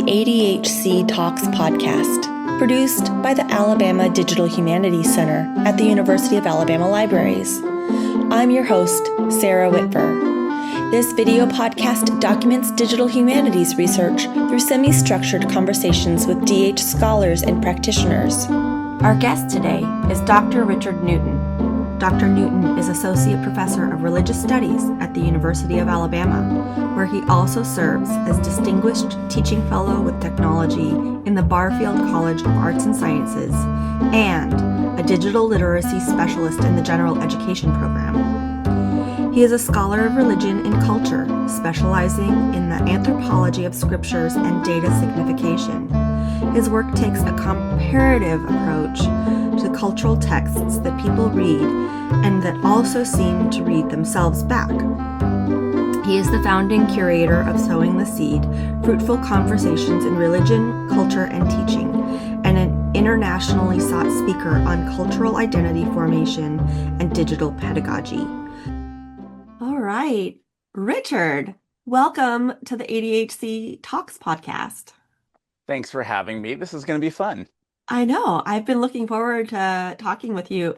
ADHC Talks podcast, produced by the Alabama Digital Humanities Center at the University of Alabama Libraries. I'm your host, Sara Whitver. This video podcast documents digital humanities research through semi-structured conversations with DH scholars and practitioners. Our guest today is Dr. Richard Newton. Dr. Newton is Associate Professor of Religious Studies at the University of Alabama, where he also serves as Distinguished Teaching Fellow with Technology in the Barfield College of Arts and Sciences and a Digital Literacy Specialist in the General Education Program. He is a scholar of religion and culture, specializing in the anthropology of scriptures and data signification. His work takes a comparative approach to cultural texts that people read and that also seem to read themselves back. He is the founding curator of Sowing the Seed, Fruitful Conversations in Religion, Culture, and Teaching, and an internationally sought speaker on cultural identity formation and digital pedagogy. All right, Richard, welcome to the ADHC Talks podcast. Thanks for having me. This is going to be fun. I know. I've been looking forward to talking with you.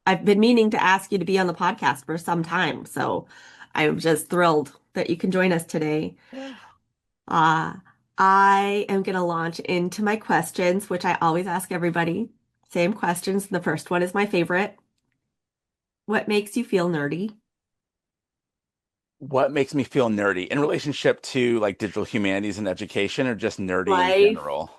I've been meaning to ask you to be on the podcast for some time, so I'm just thrilled that you can join us today. I am going to launch into my questions, which I always ask everybody. Same questions. The first one is my favorite. What makes you feel nerdy? What makes me feel nerdy in relationship to like digital humanities and education, or just nerdy Life. in general?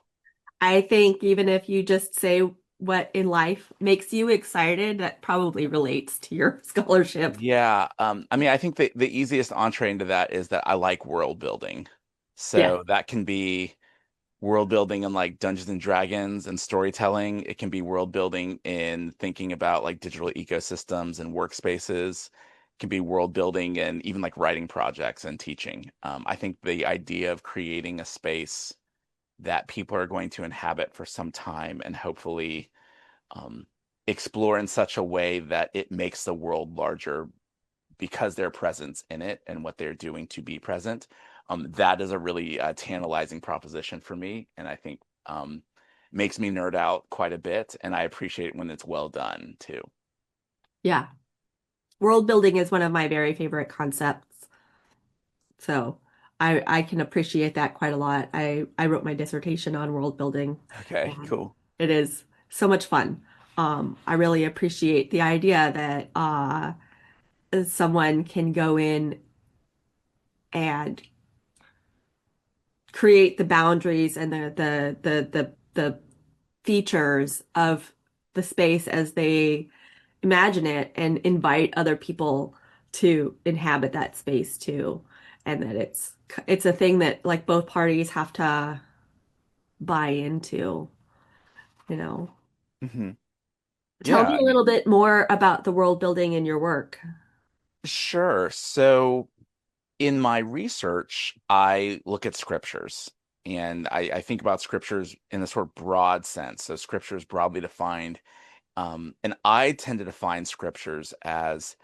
I think even if you just say what in life makes you excited, that probably relates to your scholarship. Yeah. I think the easiest entree into that is that I like world building. So Yeah. that can be world building in like Dungeons and Dragons and storytelling. It can be world building in thinking about like digital ecosystems and workspaces. It can be world building and even like writing projects and teaching. I think the idea of creating a space that people are going to inhabit for some time and hopefully explore in such a way that it makes the world larger because their presence in it and what they're doing to be present. That is a really tantalizing proposition for me, and I think makes me nerd out quite a bit, and I appreciate when it's well done too. Yeah. World building is one of my very favorite concepts. So I can appreciate that quite a lot. I wrote my dissertation on world building. Okay, cool. It is so much fun. I really appreciate the idea that someone can go in and create the boundaries and the features of the space as they imagine it and invite other people to inhabit that space too. And that it's a thing that like both parties have to buy into, you know. Mm-hmm. Tell Yeah, me a little bit more about the world building in your work. sure. So in my research, I look at scriptures and I think about scriptures in a sort of broad sense. So scriptures broadly defined. And I tend to define scriptures as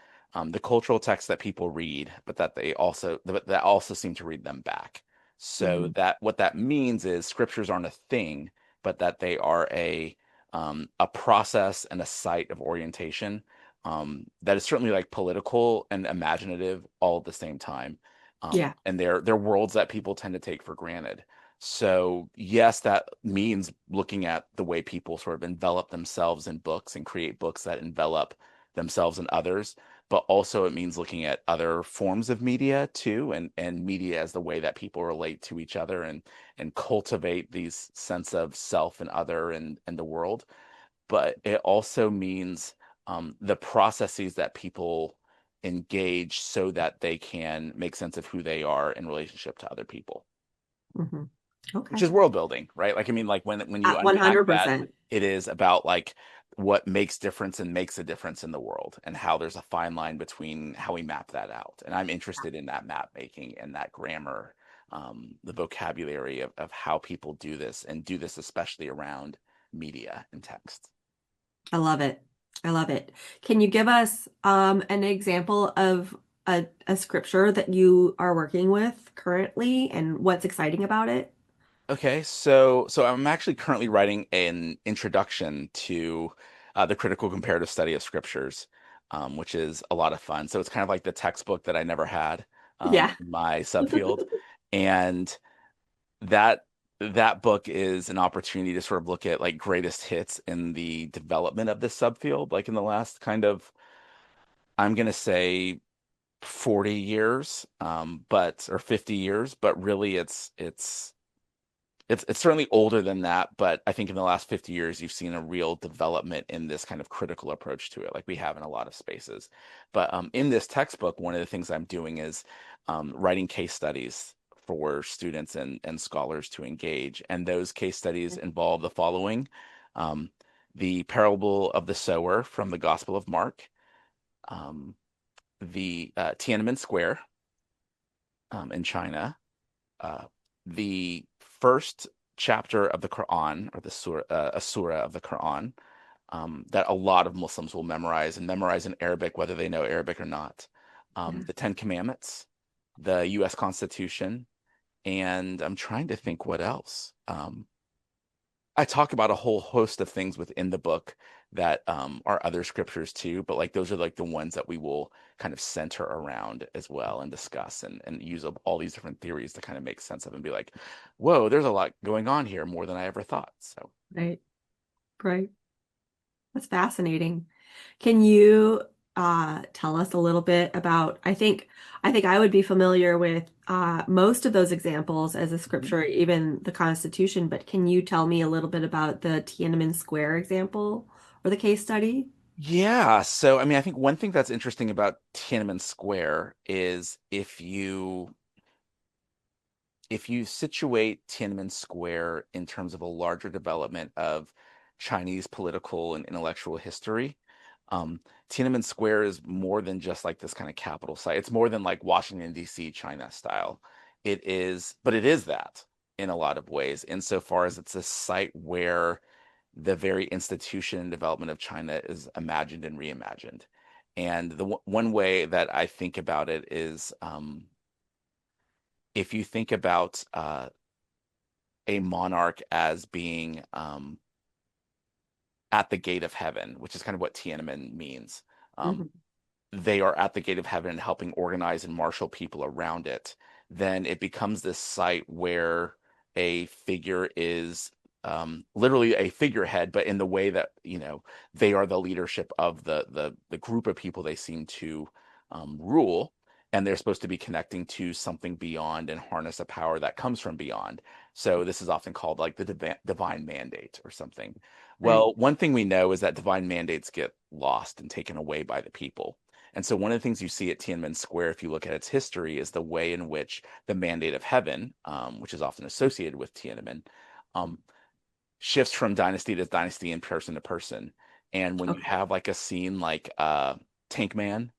the cultural texts that people read, but that also seem to read them back. So that what that means is scriptures aren't a thing, but that they are a process and a site of orientation that is certainly like political and imaginative all at the same time. Yeah. And they're worlds that people tend to take for granted. So yes, that means looking at the way people sort of envelop themselves in books and create books that envelop themselves and others, but also it means looking at other forms of media too, and media as the way that people relate to each other and cultivate these sense of self and other and the world. But it also means the processes that people engage so that they can make sense of who they are in relationship to other people. Mm-hmm. Okay. Which is world building, right? Like, I mean, like when you unpack 100%. that, it is about like what makes difference and makes a difference in the world and how there's a fine line between how we map that out. And I'm interested in that map making and that grammar, the vocabulary of how people do this and do this, especially around media and text. I love it. I love it. Can you give us an example of a scripture that you are working with currently and what's exciting about it? Okay, so I'm actually currently writing an introduction to the critical comparative study of scriptures, which is a lot of fun. So it's kind of like the textbook that I never had Yeah. in my subfield, and that that book is an opportunity to sort of look at like greatest hits in the development of this subfield, like in the last kind of, I'm gonna say 40 years, but or 50 years, but really it's certainly older than that, but I think in the last 50 years, you've seen a real development in this kind of critical approach to it, like we have in a lot of spaces. But in this textbook, one of the things I'm doing is writing case studies for students and scholars to engage. And those case studies involve the following: um, the parable of the sower from the Gospel of Mark, um, the Tiananmen Square in China, uh, the first chapter of the Quran, or the surah, a surah of the Quran, that a lot of Muslims will memorize and memorize in Arabic, whether they know Arabic or not. Yeah. The Ten Commandments, the U.S. Constitution, and I'm trying to think what else. I talk about a whole host of things within the book that are other scriptures too, but like those are like the ones that we will kind of center around as well and discuss and use all these different theories to kind of make sense of and be like, whoa, there's a lot going on here, more than I ever thought. So Right. Right. That's fascinating. Can you tell us a little bit about, I think I would be familiar with most of those examples as a Mhm. scripture, even the Constitution, but can you tell me a little bit about the Tiananmen Square example or the case study? Yeah, so I mean, I think one thing that's interesting about Tiananmen Square is if you situate Tiananmen Square in terms of a larger development of Chinese political and intellectual history, Tiananmen Square is more than just like this kind of capital site. It's more than like Washington, D.C., China style. But it is that in a lot of ways, insofar as it's a site where the very institution and development of China is imagined and reimagined. And the one way that I think about it is, if you think about a monarch as being at the gate of heaven, which is kind of what Tiananmen means. Um, Mhm. they are at the gate of heaven and helping organize and marshal people around it. Then it becomes this site where a figure is literally a figurehead, but in the way that, they are the leadership of the group of people they seem to rule. And they're supposed to be connecting to something beyond and harness a power that comes from beyond. So this is often called like the divine mandate or something. Right. Well, one thing we know is that divine mandates get lost and taken away by the people. And so one of the things you see at Tiananmen Square, if you look at its history, is the way in which the mandate of heaven, which is often associated with Tiananmen, um, shifts from dynasty to dynasty and person to person. And when you Okay. have like a scene like Tank Man,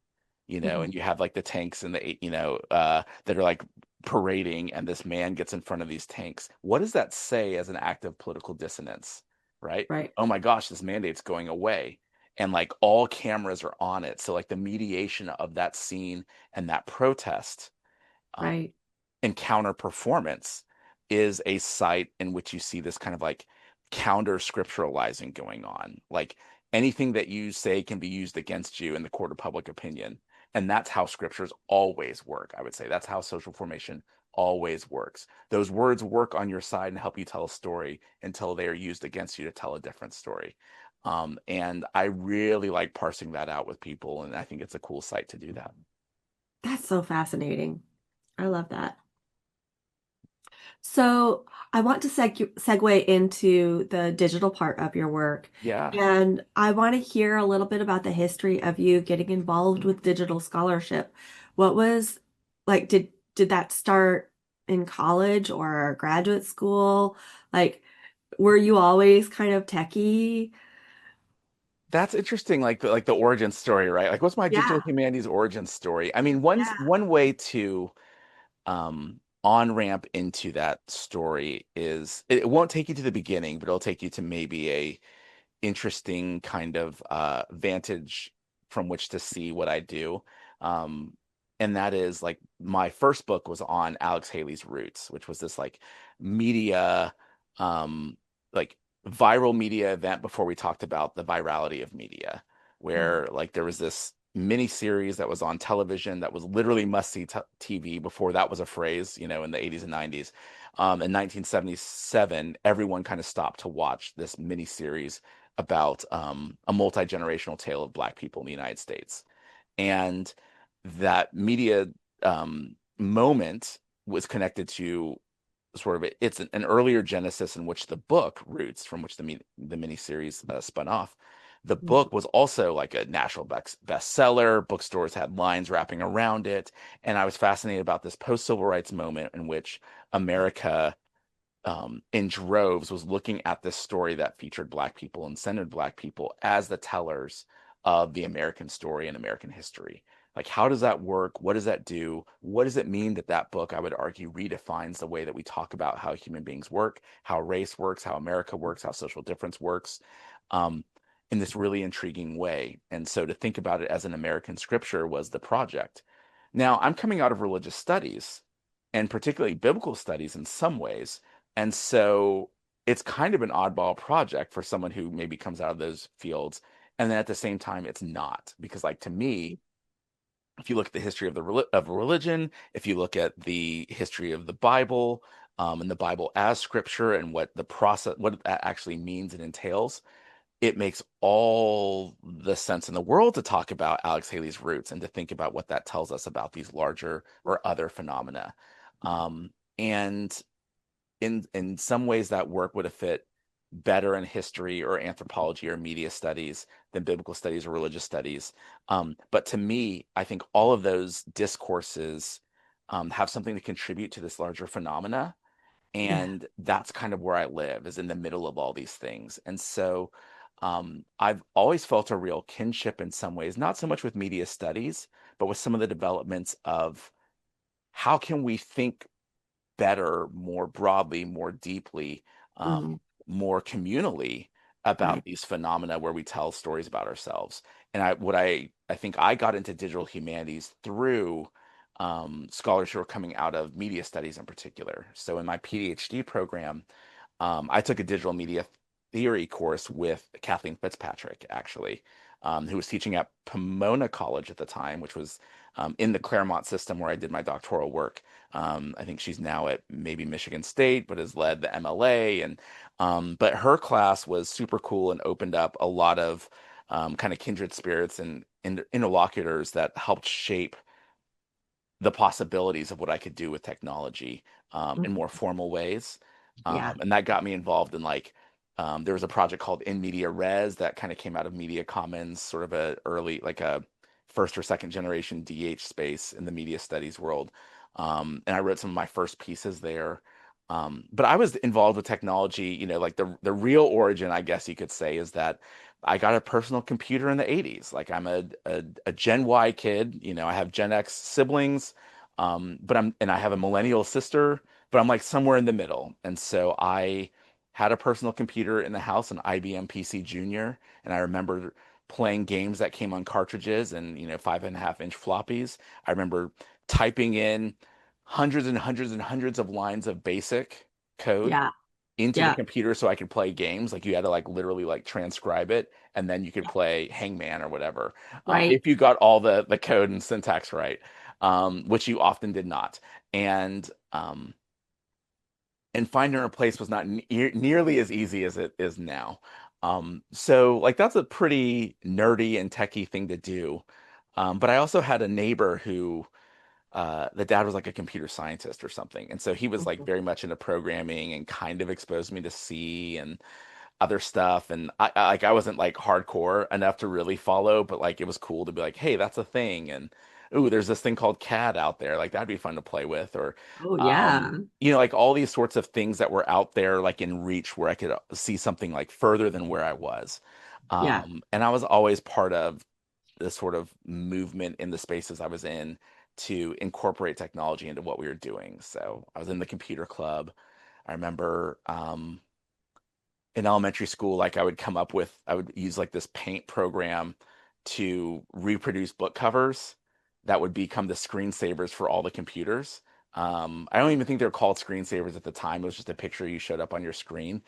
Mhm. and you have like the tanks and that are like parading, and this man gets in front of these tanks. What does that say as an act of political dissonance, right? Right. Oh my gosh, this mandate's going away. And like all cameras are on it. So like the mediation of that scene and that protest, um, Right. and counter performance is a site in which you see this kind of like counter scripturalizing going on. Like anything that you say can be used against you in the court of public opinion. And that's how scriptures always work, I would say. That's how social formation always works. Those words work on your side and help you tell a story until they are used against you to tell a different story. And I really like parsing that out with people, and I think it's a cool site to do that. That's so fascinating. I love that. So I want to segue into the digital part of your work. Yeah. And I want to hear a little bit about the history of you getting involved with digital scholarship. What was like, did that start in college or graduate school? Like, were you always kind of techie? That's interesting, like the origin story, right? Like, what's my digital Yeah, humanities origin story? I mean, one way to on ramp into that story is it won't take you to the beginning, but it'll take you to maybe a interesting kind of vantage from which to see what I do. Um, and that is like my first book was on Alex Haley's Roots, which was this like media, um, like viral media event before we talked about the virality of media, where like there was this mini series that was on television that was literally must see TV before that was a phrase, in the 80s and 90s. In 1977, everyone kind of stopped to watch this mini series about a multi-generational tale of Black people in the United States. And that media moment was connected to sort of it's an earlier genesis in which the book Roots, from which the miniseries spun off. The book was also like a national bestseller. Bookstores had lines wrapping around it, and I was fascinated about this post-civil rights moment in which America, in droves, was looking at this story that featured Black people and centered Black people as the tellers of the American story and American history. Like, how does that work? What does that do? What does it mean that that book, I would argue, redefines the way that we talk about how human beings work, how race works, how America works, how social difference works, um, in this really intriguing way? And so to think about it as an American scripture was the project. Now, I'm coming out of religious studies, and particularly biblical studies in some ways. And so it's kind of an oddball project for someone who maybe comes out of those fields. And then at the same time, it's not, because like to me, if you look at the history of of religion, if you look at the history of the Bible, and the Bible as scripture and what that actually means and entails, it makes all the sense in the world to talk about Alex Haley's Roots and to think about what that tells us about these larger or other phenomena. And in some ways that work would have fit better in history or anthropology or media studies than biblical studies or religious studies. But to me, I think all of those discourses have something to contribute to this larger phenomena. Yeah. And that's kind of where I live, is in the middle of all these things. And so I've always felt a real kinship in some ways, not so much with media studies, but with some of the developments of how can we think better, more broadly, more deeply, Mhm. more communally about Right. these phenomena where we tell stories about ourselves. And I think I got into digital humanities through scholars who are coming out of media studies in particular. So in my PhD program, I took a digital media theory course with Kathleen Fitzpatrick, actually, who was teaching at Pomona College at the time, which was in the Claremont system where I did my doctoral work. I think she's now at maybe Michigan State, but has led the MLA. And but her class was super cool and opened up a lot of kind of kindred spirits and interlocutors that helped shape the possibilities of what I could do with technology in Mhm. more formal ways. Yeah. And that got me involved in like there was a project called In Media Res that kind of came out of Media Commons, sort of a early like a first or second generation DH space in the media studies world. And I wrote some of my first pieces there. But I was involved with technology, like the real origin, I guess you could say, is that I got a personal computer in the 80s. Like I'm a Gen Y kid, I have Gen X siblings, and I have a millennial sister, but I'm like somewhere in the middle. And so I had a personal computer in the house, an IBM PC Junior, and I remember playing games that came on cartridges and 5.5-inch floppies. I remember typing in hundreds and hundreds and hundreds of lines of basic code Yeah. into the Yeah. computer so I could play games. Like you had to like literally like transcribe it and then you could play Hangman or whatever. Right. If you got all the code and syntax right, which you often did not. And finding a place was not nearly as easy as it is now. So like that's a pretty nerdy and techie thing to do. But I also had a neighbor who the dad was like a computer scientist or something. And so he was like Mhm. very much into programming and kind of exposed me to C and other stuff. And I wasn't like hardcore enough to really follow, but like it was cool to be like, hey, that's a thing. And ooh, there's this thing called CAD out there. Like that'd be fun to play with. Or Oh, yeah. like all these sorts of things that were out there like in reach where I could see something like further than where I was. Yeah. And I was always part of the sort of movement in the spaces I was in to incorporate technology into what we were doing. So I was in the computer club. I remember in elementary school, like I would use like this paint program to reproduce book covers that would become the screensavers for all the computers. I don't even think they're called screensavers at the time. It was just a picture you showed up on your screen.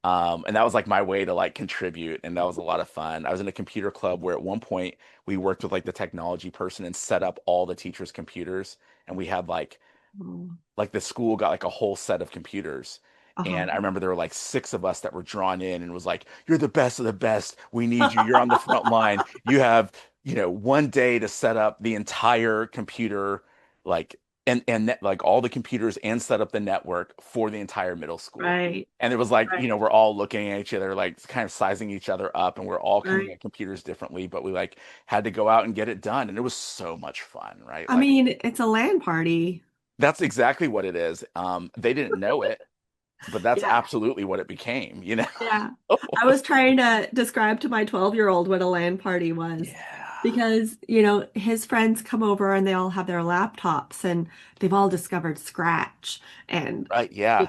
And that was like my way to like contribute, and that was a lot of fun. I was in a computer club where at one point we worked with like the technology person and set up all the teachers' computers, and we had Oh, like the school got like a whole set of computers. uh-huh. And I remember there were like six of us that were drawn in and was like, you're the best of the best. We need you. You're on the front line. You have, one day to set up the entire computer, like like all the computers and set up the network for the entire middle school. Right, And it was like, right, we're all looking at each other, like kind of sizing each other up, and we're all coming right. at computers differently, but we like had to go out and get it done. And it was so much fun, right? I Like mean, it's a LAN party. that's exactly what it is. They didn't know it, but that's Yeah. absolutely what it became, you know? Yeah. I was trying to describe to my 12-year-old what a LAN party was Yeah. because, his friends come over and they all have their laptops and they've all discovered Scratch and, Right. Yeah.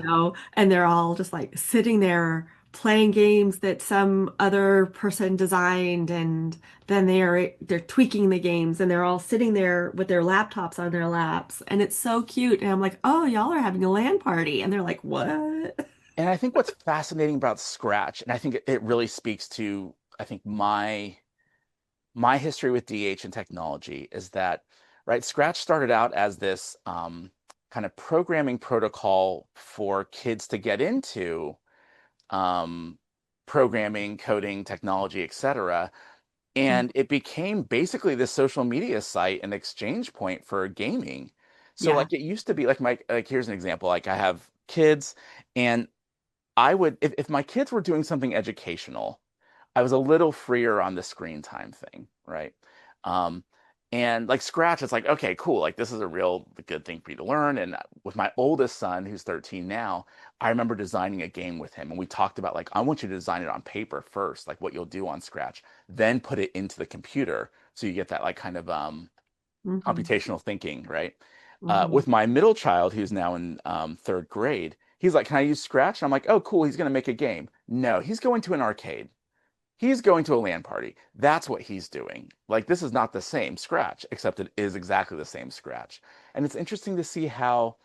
and they're all just like sitting there playing games that some other person designed and then they're tweaking the games and they're all sitting there with their laptops on their laps and it's so cute and I'm like, "Oh, y'all are having a LAN party." And they're like, "What?" And I think what's fascinating about Scratch, and I think it really speaks to, I think my history with DH and technology is that, right, Scratch started out as this kind of programming protocol for kids to get into um, programming, coding, technology, etc. And it became basically this social media site and exchange point for gaming. So Yeah. like it used to be like here's an example. Like I have kids, and I would if my kids were doing something educational, I was a little freer on the screen time thing, right? Um, and like Scratch, it's like, okay, cool. Like this is a real good thing for you to learn. And with my oldest son, who's 13 now, I remember designing a game with him. And we talked about like, I want you to design it on paper first, like what you'll do on Scratch, then put it into the computer. So you get that like kind of Hmm. computational thinking, right? Hmm. With my middle child, who's now in third grade, he's like, can I use Scratch? And I'm like, oh, cool. He's going to make a game. No, he's going to an arcade. He's going to a LAN party. That's what he's doing. Like, this is not the same Scratch, except it is exactly the same Scratch. And it's interesting to see how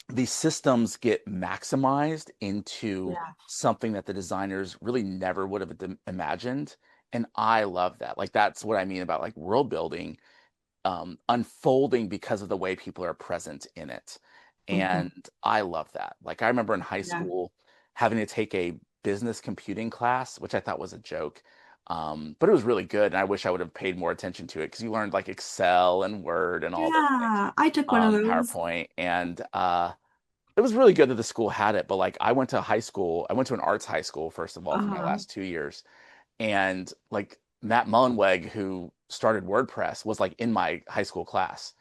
these systems get maximized into Yeah. something that the designers really never would have imagined. And I love that. Like, that's what I mean about like world building unfolding because of the way people are present in it. Hmm. And I love that. Like I remember in high Yeah. school having to take a business computing class, which I thought was a joke. But it was really good. And I wish I would have paid more attention to it because you learned like Excel and Word and all those things, Yeah. I took one of those. PowerPoint. And it was really good that the school had it. But like I went to high school, I went to an arts high school, first of all, for my Uh, last 2 years. And like Matt Mullenweg, who started WordPress, was like in my high school class.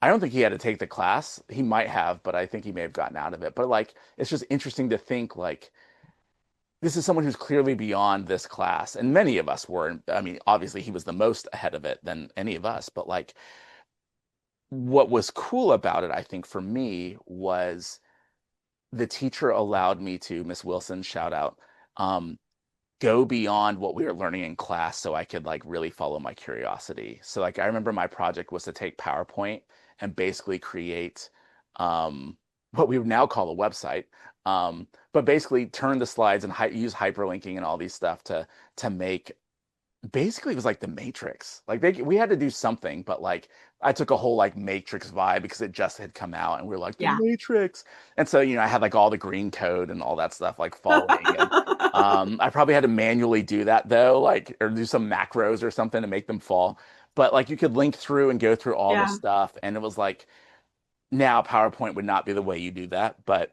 I don't think he had to take the class. He might have, but I think he may have gotten out of it. But like, it's just interesting to think like this is someone who's clearly beyond this class, and many of us were. I mean, obviously he was the most ahead of it than any of us. But like, what was cool about it, I think, for me was the teacher allowed me to, Miss Wilson, shout out, um, go beyond what we were learning in class so I could like really follow my curiosity. So like I remember my project was to take PowerPoint and basically create what we would now call a website. But basically turn the slides and use hyperlinking and all these stuff to make basically it was like the Matrix. Like we had to do something, but like I took a whole like Matrix vibe because it just had come out and we were like the yeah. Matrix. And so, I had like all the green code and all that stuff like falling. And I probably had to manually do that though, like or do some macros or something to make them fall. But like you could link through and go through all the Yeah. stuff. And it was like now PowerPoint would not be the way you do that. But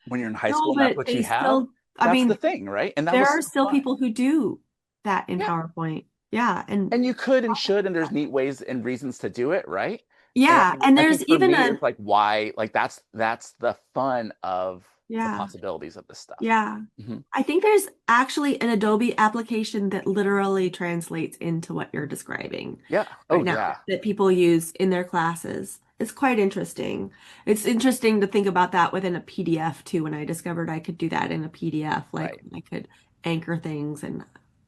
when you're in high No, school and that's but what they you have, still, I that's the mean, thing, right? And that there was are so still fun. people who do that in Yeah. PowerPoint. Yeah. And And you could and should, and there's neat ways and reasons to do it, right? yeah. And And I there's think for even me, a, it's like why, like that's the fun of the yeah. possibilities of this stuff. Yeah. Hmm. I think there's actually an Adobe application that literally translates into what you're describing Yeah. Oh right now yeah. that people use in their classes. It's quite interesting. It's interesting to think about that within a PDF too. When I discovered I could do that in a PDF, like Right. I could anchor things and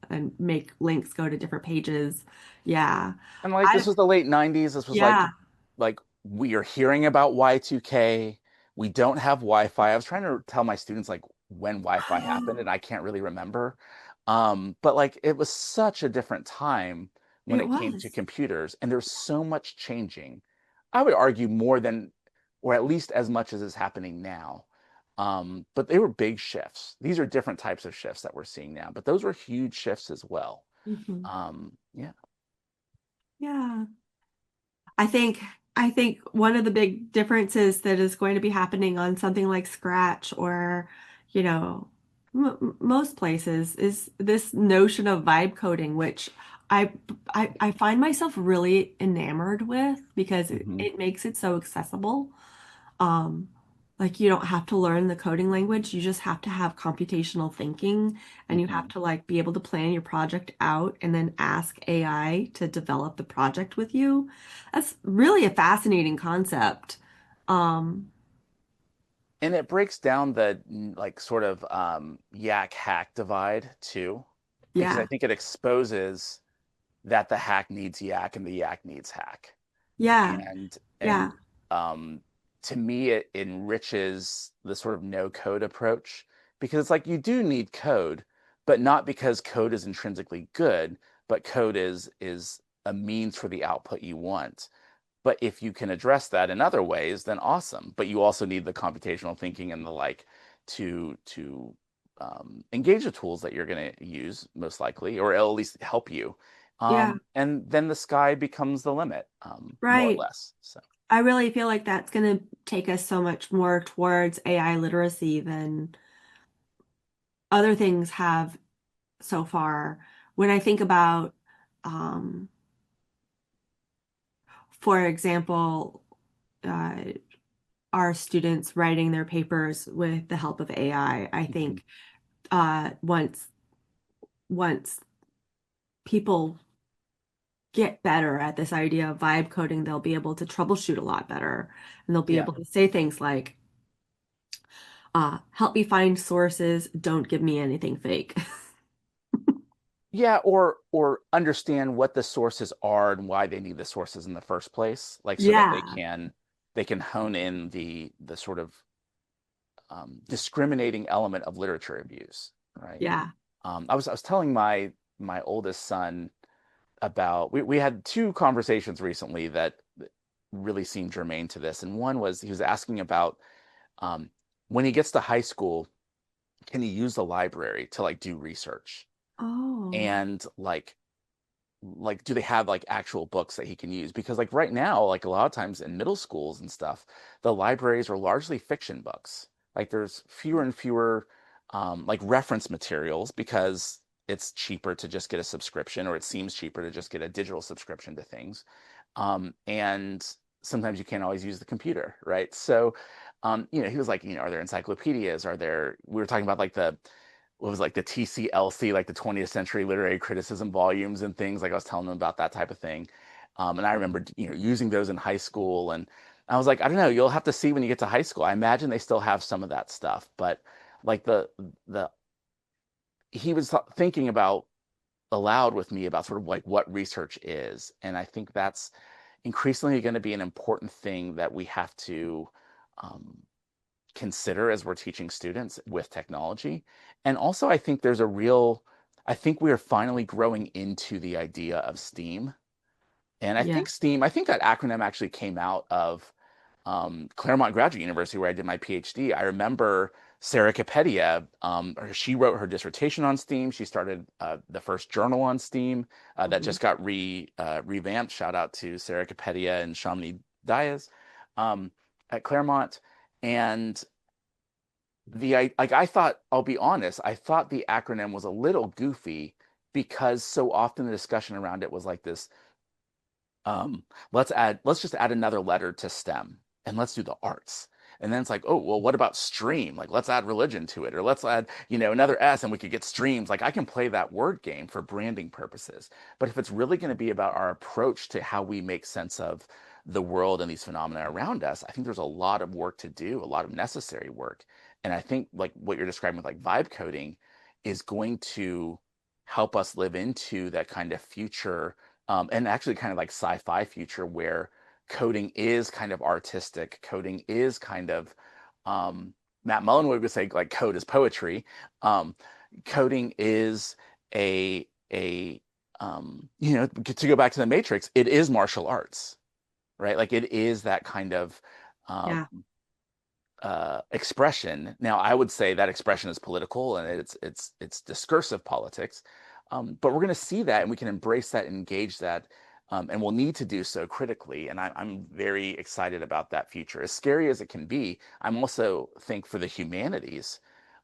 and make links go to different pages. Yeah. And like I this was the late 90s. This was yeah. like we are hearing about Y2K. We don't have Wi-Fi. I was trying to tell my students like when Wi-Fi happened, and I can't really remember. But like it was such a different time when It it came to was. computers, and there's so much changing. I would argue more than, or at least as much as is happening now. But they were big shifts. These are different types of shifts that we're seeing now, but those were huge shifts as well. Mhm. Yeah. Yeah. I think I think one of the big differences that is going to be happening on something like Scratch or, you know, m most places is this notion of vibe coding, which I, I find myself really enamored with because Hmm. it makes it so accessible. Um, like you don't have to learn the coding language. You just have to have computational thinking and you have Hmm. to like be able to plan your project out and then ask AI to develop the project with you. That's really a fascinating concept. Um, And it breaks down the like sort of yak hack divide too, because I yeah. think it exposes that the hack needs yak and the yak needs hack. Yeah. And Yeah. um, to me, it enriches the sort of no code approach because it's like you do need code, but not because code is intrinsically good, but code is a means for the output you want. But if you can address that in other ways, then awesome. But you also need the computational thinking and the like to engage the tools that you're going to use most likely, or at least help you. Yeah. And then the sky becomes the limit, more or Right. less. So, I really feel like that's going to take us so much more towards AI literacy than other things have so far. When I think about, um, for example, uh, our students writing their papers with the help of AI, I mhm. think once people get better at this idea of vibe coding, they'll be able to troubleshoot a lot better, and they'll be Yeah. able to say things like, "Help me find sources. Don't give me anything fake." Yeah, or understand what the sources are and why they need the sources in the first place, like so that Yeah, they can hone in the sort of discriminating element of literature abuse, right? yeah. I was telling my oldest son about we had two conversations recently that really seemed germane to this, and one was he was asking about um, when he gets to high school, can he use the library to like do research Oh, and like do they have like actual books that he can use because like right now like a lot of times in middle schools and stuff the libraries are largely fiction books like there's fewer and fewer like reference materials because it's cheaper to just get a subscription or it seems cheaper to just get a digital subscription to things and sometimes you can't always use the computer right so he was like are there encyclopedias are there we were talking about like the what was like the TCLC, like the 20th Century Literary Criticism volumes and things. Like I was telling them about that type of thing, and I remember using those in high school. And I was like, I don't know, you'll have to see when you get to high school. I imagine they still have some of that stuff, but like the he was thinking about aloud with me about sort of like what research is, and I think that's increasingly going to be an important thing that we have to um, consider as we're teaching students with technology. And also, I think we are finally growing into the idea of STEAM. And yeah. I think that acronym actually came out of Claremont Graduate University, where I did my PhD. I remember Sara Whitver, she wrote her dissertation on STEAM. She started the first journal on STEAM that Mhm. just got revamped. Shout out to Sara Whitver and Shamini Diaz um, at Claremont. And I thought, I'll be honest, I thought the acronym was a little goofy because so often the discussion around it was like this, um, let's just add another letter to STEM and let's do the arts. And then it's like, oh, well, what about stream? Like, let's add religion to it, or let's add, another S and we could get streams. Like, I can play that word game for branding purposes. But if it's really going to be about our approach to how we make sense of the world and these phenomena around us, I think there's a lot of work to do, a lot of necessary work. And I think like what you're describing with like vibe coding is going to help us live into that kind of future, and actually kind of like sci-fi future where coding is kind of artistic, coding is kind of, Matt Mullen would say like code is poetry. Um, Coding is a to go back to the Matrix, it is martial arts, right? Like it is that kind of um, Yeah. expression. Now, I would say that expression is political and it's discursive politics, but we're going to see that and we can embrace that, engage that, and we'll need to do so critically. And I'm very excited about that future. As scary as it can be, I'm also think for the humanities,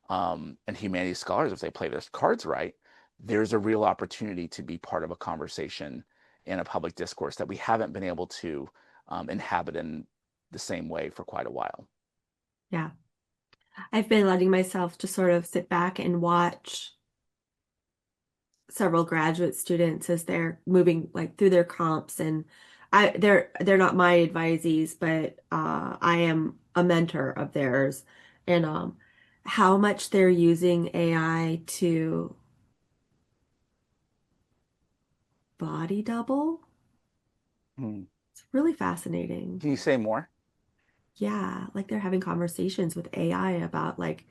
and humanities scholars, if they play their cards right, there's a real opportunity to be part of a conversation in a public discourse that we haven't been able to inhabit in the same way for quite a while. Yeah. I've been letting myself just sort of sit back and watch several graduate students as they're moving like through their comps, and they're not my advisees, but I am a mentor of theirs, and how much they're using AI to body double. Hmm. It's really fascinating. Can you say more? Yeah, like they're having conversations with AI about like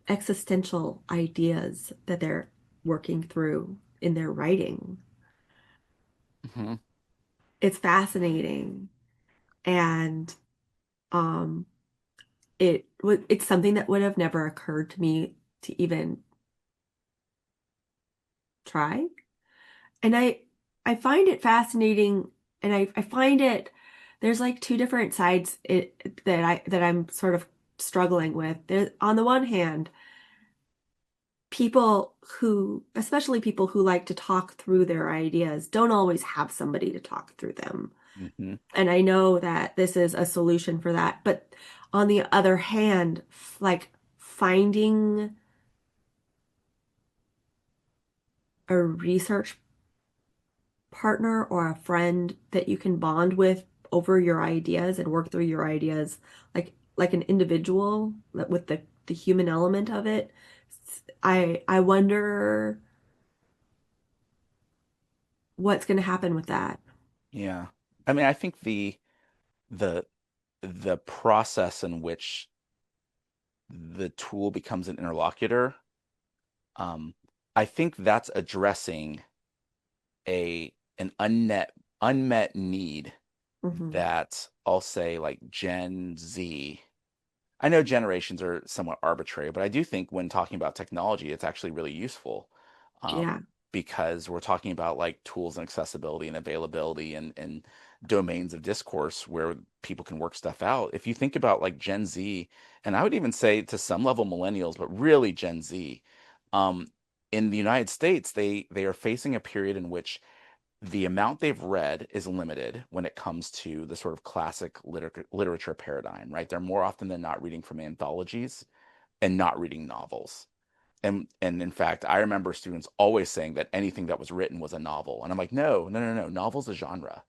existential ideas that they're working through in their writing. Hmm. It's fascinating. And um it's something that would have never occurred to me to even try. And I find it fascinating, and I find it there's like two different sides that I'm sort of struggling with. There, on the one hand, people who, especially people who like to talk through their ideas, don't always have somebody to talk through them. Hmm. And I know that this is a solution for that. But on the other hand, like finding a research partner or a friend that you can bond with over your ideas and work through your ideas like an individual with the human element of it. I wonder what's going to happen with that. Yeah. I mean, I think the the process in which the tool becomes an interlocutor, um, I think that's addressing a an unmet need Hmm. that I'll say like Gen Z. I know generations are somewhat arbitrary, but I do think when talking about technology, it's actually really useful, Yeah, because we're talking about like tools and accessibility and availability and domains of discourse where people can work stuff out. If you think about like Gen Z, and I would even say to some level millennials, but really Gen Z, um, in the United States, they are facing a period in which the amount they've read is limited when it comes to the sort of classic literature paradigm, right? They're more often than not reading from anthologies and not reading novels. And in fact, I remember students always saying that anything that was written was a novel. And I'm like, no, no, no, no. Novel's a genre.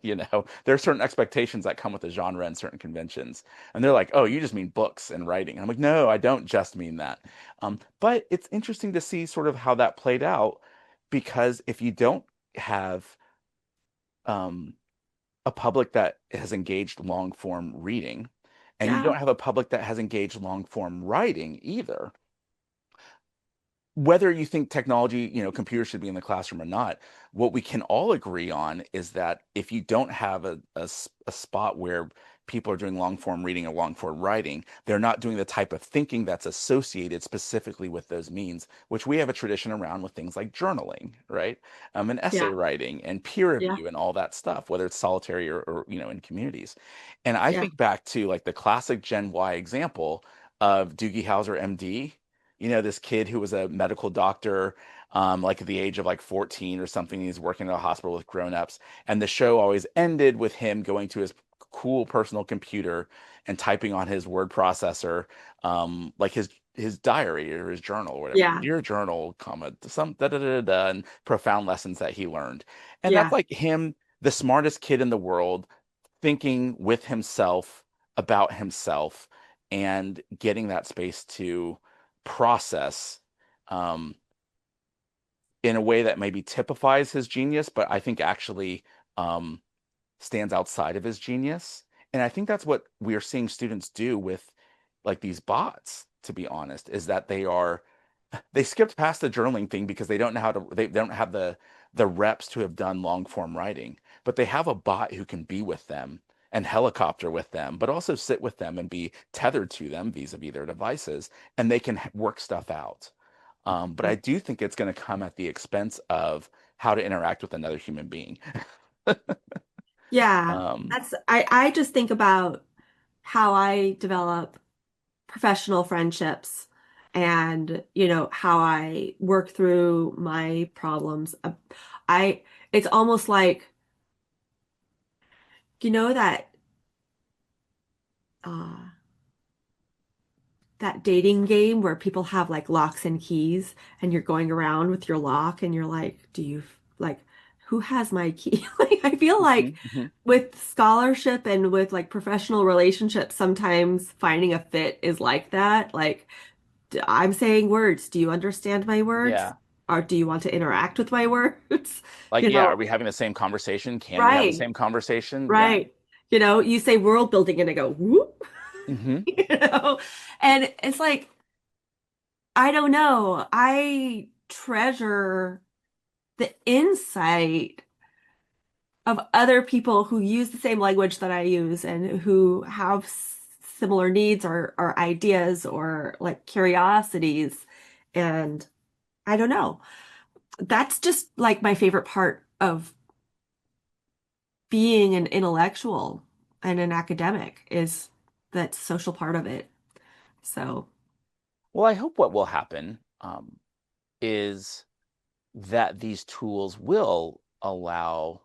There are certain expectations that come with a genre and certain conventions. And they're like, oh, you just mean books and writing. And I'm like, no, I don't just mean that. But it's interesting to see sort of how that played out, because if you don't have um, a public that has engaged long form reading, and you yeah, don't have a public that has engaged long form writing either, whether you think technology, computers should be in the classroom or not, what we can all agree on is that if you don't have a spot where people are doing long form reading or long form writing, they're not doing the type of thinking that's associated specifically with those means, which we have a tradition around with things like journaling, right? And essay yeah, writing and peer yeah, review and all that stuff, whether it's solitary or in communities. And I yeah, think back to like the classic Gen Y example of Doogie Howser, MD, this kid who was a medical doctor, like at the age of like 14 or something. He's working in a hospital with grown-ups. And the show always ended with him going to his cool personal computer and typing on his word processor, like his diary or his journal or whatever. yeah, Dear journal, comma, some da da da da, and profound lessons that he learned. And that's yeah, like him, the smartest kid in the world, thinking with himself about himself and getting that space to process, um, in a way that maybe typifies his genius, but I think actually um, stands outside of his genius. And I think that's what we are seeing students do with like these bots, to be honest, is that they skipped past the journaling thing because they don't know how to they don't have the reps to have done long form writing, but they have a bot who can be with them and helicopter with them, but also sit with them and be tethered to them vis-a-vis their devices, and they can work stuff out. But I do think it's going to come at the expense of how to interact with another human being. Yeah, Um, I just think about how I develop professional friendships and, how I work through my problems. I it's almost like, that uh that dating game where people have like locks and keys and you're going around with your lock and you're like, do you like who has my key? Like I feel like mhm, mhm. with scholarship and with like professional relationships, sometimes finding a fit is like that. Like I'm saying words. Do you understand my words? Yeah. Or do you want to interact with my words? Like, You yeah, are know, we having the same conversation? Can we have the right, same conversation? Yeah. right. You say world building and I go, whoop, Hmm. you know, and it's like, I don't know. I treasure the insight of other people who use the same language that I use and who have similar needs or ideas or like curiosities. And I don't know. That's just like my favorite part of being an intellectual and an academic is that social part of it. So, Well, I hope what will happen is that these tools will allow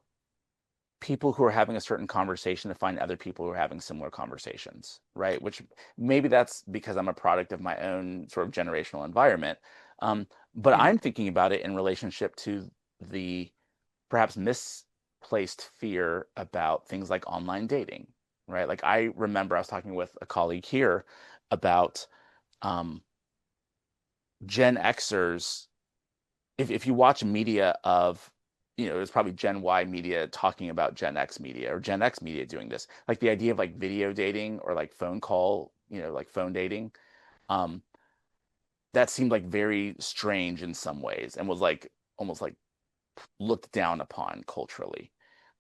people who are having a certain conversation to find other people who are having similar conversations, right? Which maybe that's because I'm a product of my own sort of generational environment. But yeah. I'm thinking about it in relationship to the perhaps misplaced fear about things like online dating, right? Like I remember I was talking with a colleague here about um, Gen Xers. If you watch media of, it's probably Gen Y media talking about Gen X media or Gen X media doing this, like the idea of like video dating or like phone call, like phone dating, um, that seemed like very strange in some ways and was like almost like looked down upon culturally.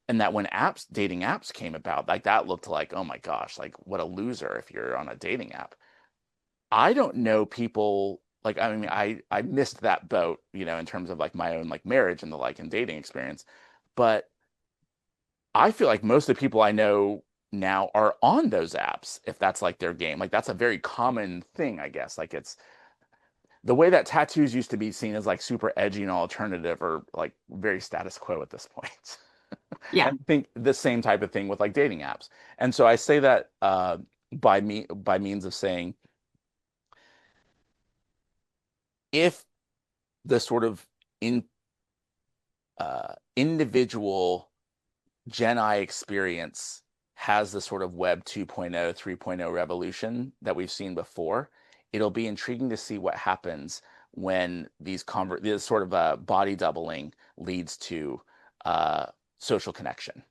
And that when dating apps came about, like that looked like, oh my gosh, like what a loser if you're on a dating app. I don't know people like, I mean, I missed that boat, in terms of like my own like marriage and the like and dating experience. But I feel like most of the people I know now are on those apps if that's like their game. Like that's a very common thing, I guess. Like it's the way that tattoos used to be seen as like super edgy and alternative or like very status quo at this point. Yeah. And I think the same type of thing with like dating apps. And so I say that by means of saying if the sort of in individual Gen I experience has the sort of Web 2.0, 3.0 revolution that we've seen before, it'll be intriguing to see what happens when this sort of body doubling leads to uh, social connection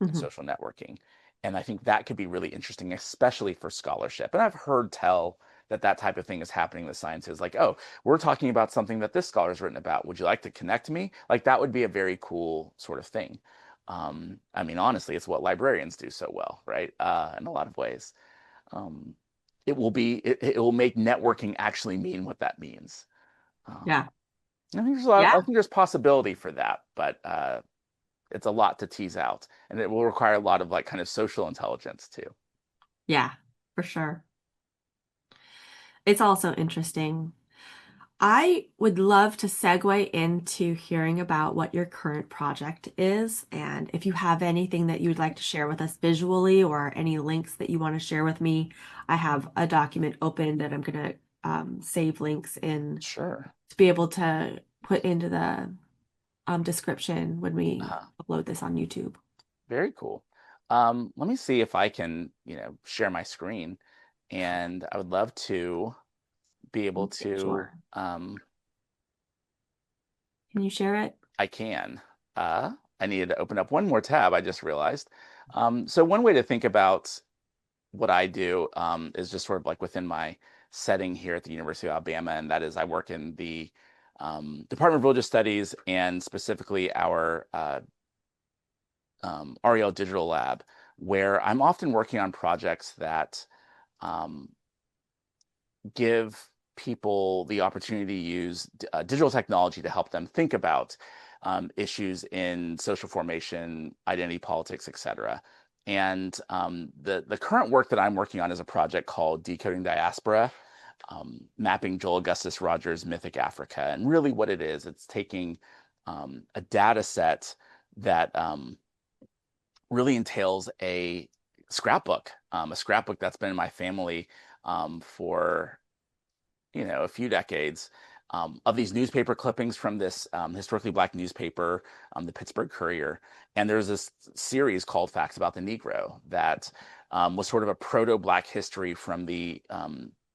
and Hmm. social networking. And I think that could be really interesting, especially for scholarship. And I've heard tell that that type of thing is happening in the sciences. Like, oh, we're talking about something that this scholar's written about. Would you like to connect me? Like, that would be a very cool sort of thing. I mean, honestly, it's what librarians do so well, right? In a lot of ways. Um, it will make networking actually mean what that means. Um, Yeah. I Yeah. think there's possibility for that, but it's a lot to tease out, and it will require a lot of like kind of social intelligence too. Yeah, for sure. It's also interesting. I would love to segue into hearing about what your current project is, and if you have anything that you'd like to share with us visually or any links that you want to share with me. I have a document open that I'm going to save links in Sure. to be able to put into the description when we uh, upload this on YouTube. Very cool. Let me see if I can, share my screen, and I would love to be able Okay, to sure. Can you share it? I can. I needed to open up one more tab, I just realized. So one way to think about what I do is just sort of like within my setting here at the University of Alabama, and that is I work in the Department of Religious Studies and specifically our REL Digital Lab, where I'm often working on projects that give people the opportunity to use digital technology to help them think about issues in social formation, identity politics, etc. And the current work that I'm working on is a project called Decoding Diaspora, mapping Joel Augustus Rogers' Mythic Africa. And really what it is, it's taking a data set that really entails a scrapbook that's been in my family for a few decades, of these newspaper clippings from this historically Black newspaper, the Pittsburgh Courier. And there's this series called Facts About the Negro that was sort of a proto-Black history from the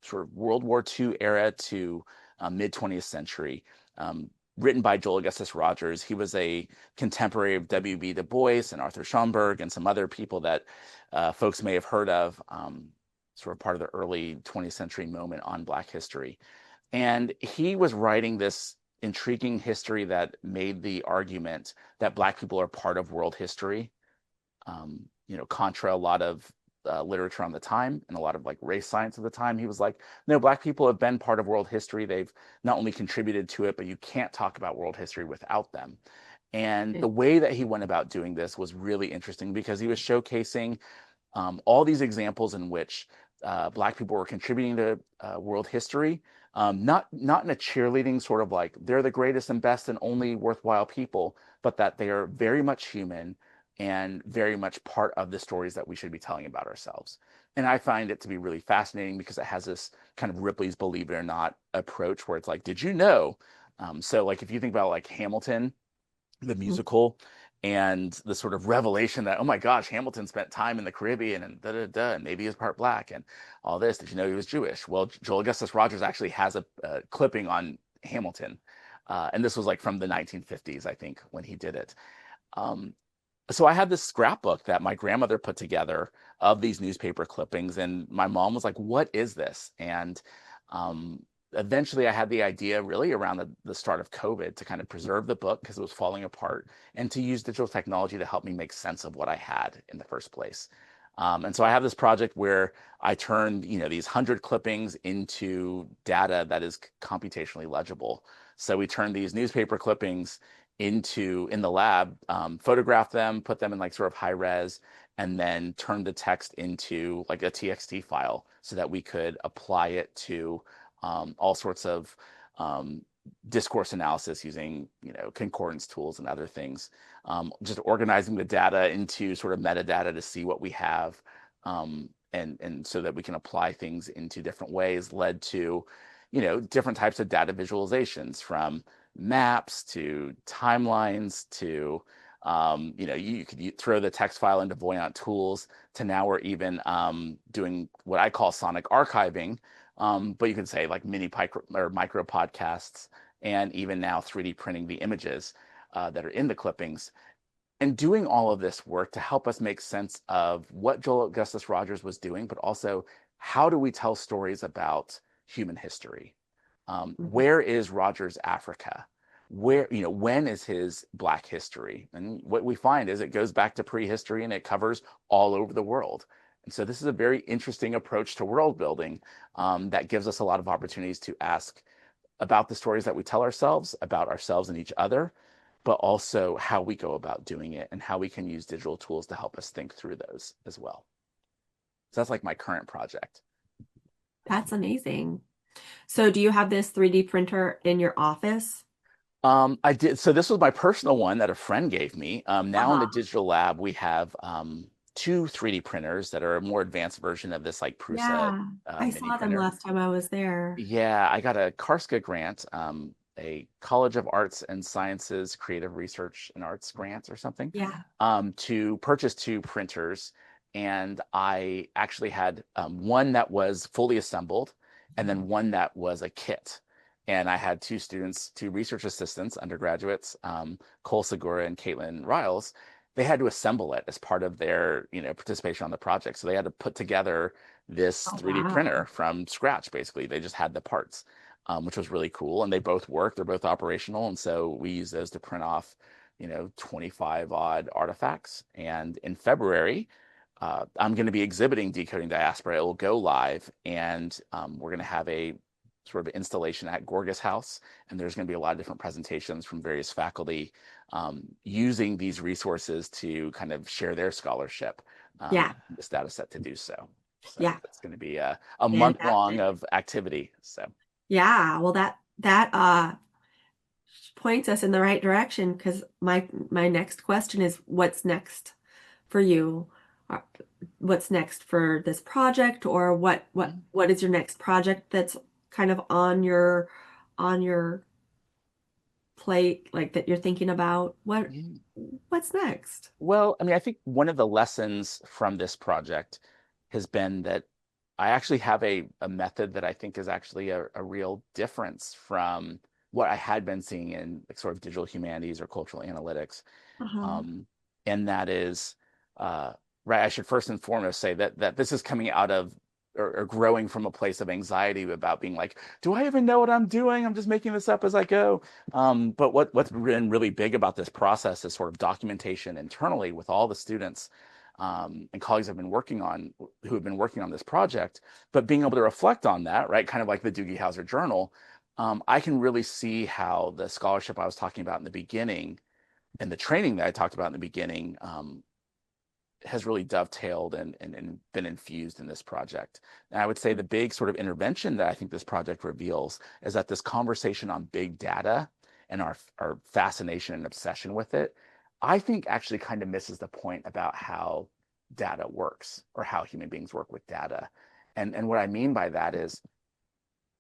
sort of World War II era to mid-20th century, written by Joel Augustus Rogers. He was a contemporary of W.B. Du Bois and Arthur Schomburg and some other people that folks may have heard of, sort of part of the early 20th century moment on Black history. And he was writing this intriguing history that made the argument that Black people are part of world history, contra a lot of literature on the time and a lot of like race science at the time. He was like, no, Black people have been part of world history. They've not only contributed to it, but you can't talk about world history without them. And the way that he went about doing this was really interesting because he was showcasing all these examples in which Black people were contributing to world history, not in a cheerleading sort of like they're the greatest and best and only worthwhile people, but that they are very much human and very much part of the stories that we should be telling about ourselves. And I find it to be really fascinating because it has this kind of Ripley's Believe It or Not approach where it's like, did you know? So like if you think about like Hamilton, the musical, and the sort of revelation that, oh my gosh, Hamilton spent time in the Caribbean and and maybe he's part Black and all this. Did you know he was Jewish? Well, Joel Augustus Rogers actually has a clipping on Hamilton. And this was like from the 1950s, I think, when he did it. So I had this scrapbook that my grandmother put together of these newspaper clippings. And my mom was like, what is this? And eventually I had the idea really around the start of COVID to kind of preserve the book because it was falling apart and to use digital technology to help me make sense of what I had in the first place. And so I have this project where I turned, these 100 clippings into data that is computationally legible. So we turned these newspaper clippings in the lab, photograph them, put them in like sort of high res, and then turn the text into like a TXT file so that we could apply it to all sorts of discourse analysis using, concordance tools and other things, just organizing the data into sort of metadata to see what we have, and so that we can apply things into different ways led to, different types of data visualizations from maps to timelines to, you could throw the text file into Voyant tools to now we're even doing what I call sonic archiving. But you can say like micro podcasts, and even now 3D printing the images that are in the clippings, and doing all of this work to help us make sense of what Joel Augustus Rogers was doing, but also how do we tell stories about human history? Where is Rogers' Africa? When is his Black history? And what we find is it goes back to prehistory and it covers all over the world. And so this is a very interesting approach to world building that gives us a lot of opportunities to ask about the stories that we tell ourselves, about ourselves and each other, but also how we go about doing it and how we can use digital tools to help us think through those as well. So that's like my current project. That's amazing. So do you have this 3D printer in your office? I did. So this was my personal one that a friend gave me. Now in the digital lab, we have two 3D printers that are a more advanced version of this like Prusa Yeah, I mini saw them printer. last time I was there. Yeah, I got a Karska grant, a College of Arts and Sciences Creative Research and Arts grant or something, Yeah. to purchase two printers. And I actually had one that was fully assembled and then one that was a kit. And I had two students, two research assistants, undergraduates, Cole Segura and Caitlin Riles. They had to assemble it as part of their, participation on the project. So they had to put together this Oh, 3D wow. printer from scratch, basically. They just had the parts, which was really cool. And they both work, they're both operational. And so we use those to print off, 25 odd artifacts. And in February, I'm going to be exhibiting Decoding Diaspora. It will go live, and we're going to have a sort of installation at Gorgas House, and there's going to be a lot of different presentations from various faculty using these resources to kind of share their scholarship, Yeah. this data set to do so. So Yeah. it's going to be a month long Fantastic. of activity. So Yeah. Well, that points us in the right direction, because my next question is, what's next for you? Uh, What's next for this project, or what is your next project that's kind of on your plate, like that you're thinking about? yeah. What's next? Well, I mean, I think one of the lessons from this project has been that I actually have a method that I think is actually a real difference from what I had been seeing in like, sort of digital humanities or cultural analytics. Uh-huh. Um, and that is, uh, right, I should first and foremost say that this is coming out of or growing from a place of anxiety about being like, do I even know what I'm doing? I'm just making this up as I go. But what's been really big about this process is sort of documentation internally with all the students and colleagues who have been working on this project, but being able to reflect on that, right? Kind of like the Doogie Howser Journal. I can really see how the scholarship I was talking about in the beginning and the training that I talked about in the beginning has really dovetailed and been infused in this project. And I would say the big sort of intervention that I think this project reveals is that this conversation on big data and our fascination and obsession with it, I think actually kind of misses the point about how data works or how human beings work with data. And what I mean by that is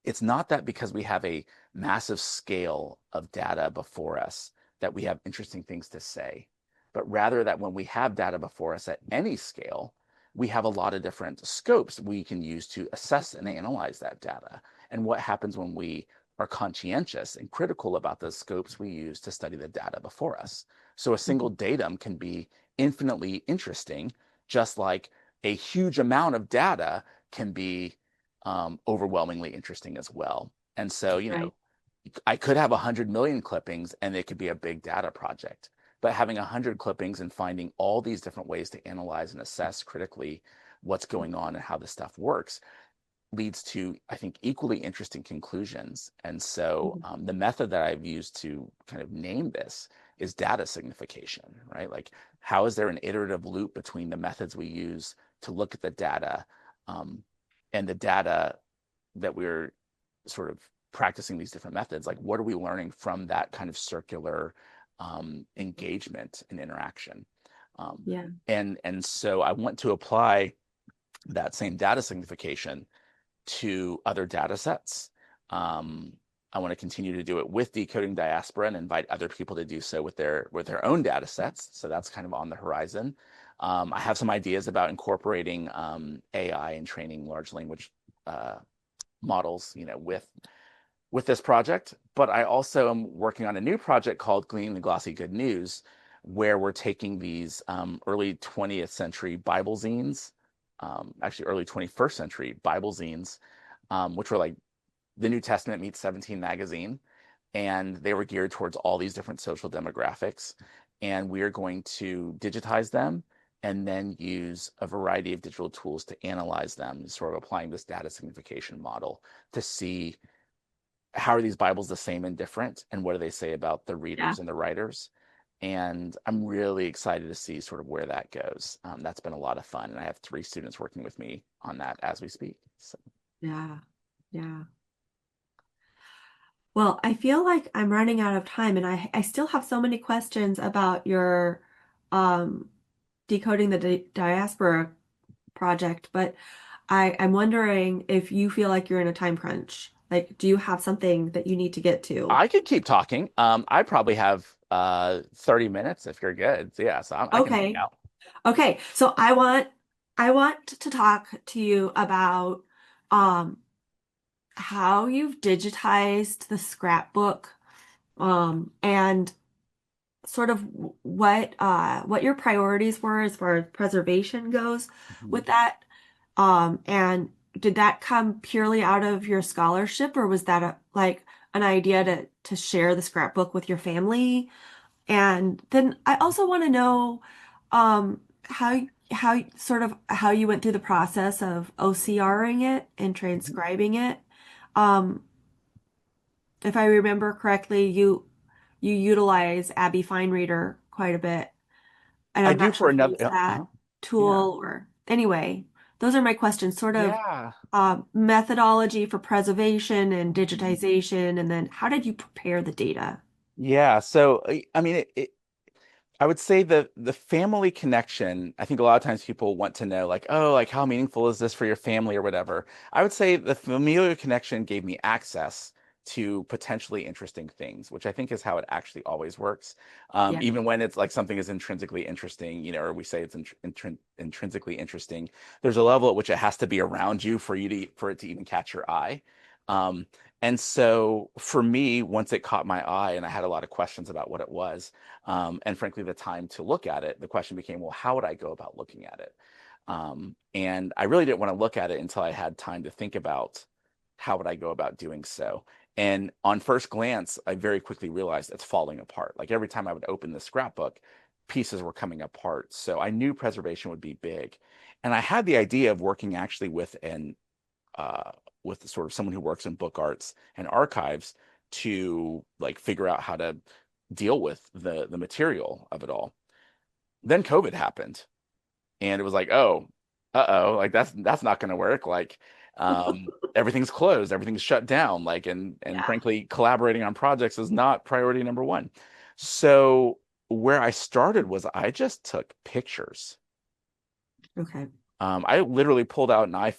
it's not that because we have a massive scale of data before us that we have interesting things to say, but rather that when we have data before us at any scale, we have a lot of different scopes we can use to assess and analyze that data. And what happens when we are conscientious and critical about the scopes we use to study the data before us. So a single datum can be infinitely interesting, just like a huge amount of data can be overwhelmingly interesting as well. And so, Right. I could have 100 million clippings and it could be a big data project. But having 100 clippings and finding all these different ways to analyze and assess critically what's going on and how this stuff works leads to, I think, equally interesting conclusions. And so Mhm. the method that I've used to kind of name this is data signification, right? Like, how is there an iterative loop between the methods we use to look at the data um, and the data that we're sort of practicing these different methods? Like, what are we learning from that kind of circular engagement and interaction? Yeah. And so I want to apply that same data signification to other data sets. I want to continue to do it with Decoding Diaspora and invite other people to do so with their own data sets. So that's kind of on the horizon. I have some ideas about incorporating AI and training large language models, with this project. But I also am working on a new project called Gleaning the Glossy Good News, where we're taking these early 20th century Bible zines, actually early 21st century Bible zines, which were like the New Testament meets 17 magazine. And they were geared towards all these different social demographics. And we are going to digitize them and then use a variety of digital tools to analyze them, sort of applying this data signification model to see how are these Bibles the same and different, and what do they say about the Yeah. readers and the writers? And I'm really excited to see sort of where that goes. That's been a lot of fun, and I have 3 students working with me on that as we speak. So. Yeah. Yeah. Well, I feel like I'm running out of time, and I still have so many questions about your um, decoding the diaspora project, but I'm wondering if you feel like you're in a time crunch. Like, do you have something that you need to get to? I could keep talking. I probably have 30 minutes if you're good. Yeah, so I can hang Okay. out. Okay. So I want to talk to you about um how you've digitized the scrapbook, and sort of what your priorities were as far as preservation goes Mhm. with that. And did that come purely out of your scholarship, or was that like an idea to share the scrapbook with your family? And then I also want to know how you went through the process of OCRing it and Mhm. transcribing it. Um, if I remember correctly, you utilize Abby Fine quite a bit, and I I'm do not sure for if you another, use that yeah, tool or anyway. Those are my questions, sort of yeah. methodology for preservation and Mhm. digitization, and then how did you prepare the data? Yeah. So, I mean, I would say the family connection, I think a lot of times people want to know like, oh, like how meaningful is this for your family or whatever. I would say the familial connection gave me access to potentially interesting things, which I think is how it actually always works. Yeah, Even when it's like something is intrinsically interesting, or we say it's intrinsically interesting, there's a level at which it has to be around you for for it to even catch your eye. Um, and so for me, once it caught my eye and I had a lot of questions about what it was, and frankly, the time to look at it, the question became, well, how would I go about looking at it? And I really didn't want to look at it until I had time to think about how would I go about doing so. And on first glance, I very quickly realized it's falling apart. Like every time I would open the scrapbook, pieces were coming apart. So I knew preservation would be big. And I had the idea of working actually uh, with sort of someone who works in book arts and archives to like figure out how to deal with the material of it all. Then COVID happened, and it was like, oh, uh-oh, like that's not going to work. Like, everything's closed, everything's shut down. Like, and yeah. frankly, collaborating on projects is not priority number one. So where I started was I just took pictures. Okay. I literally pulled out an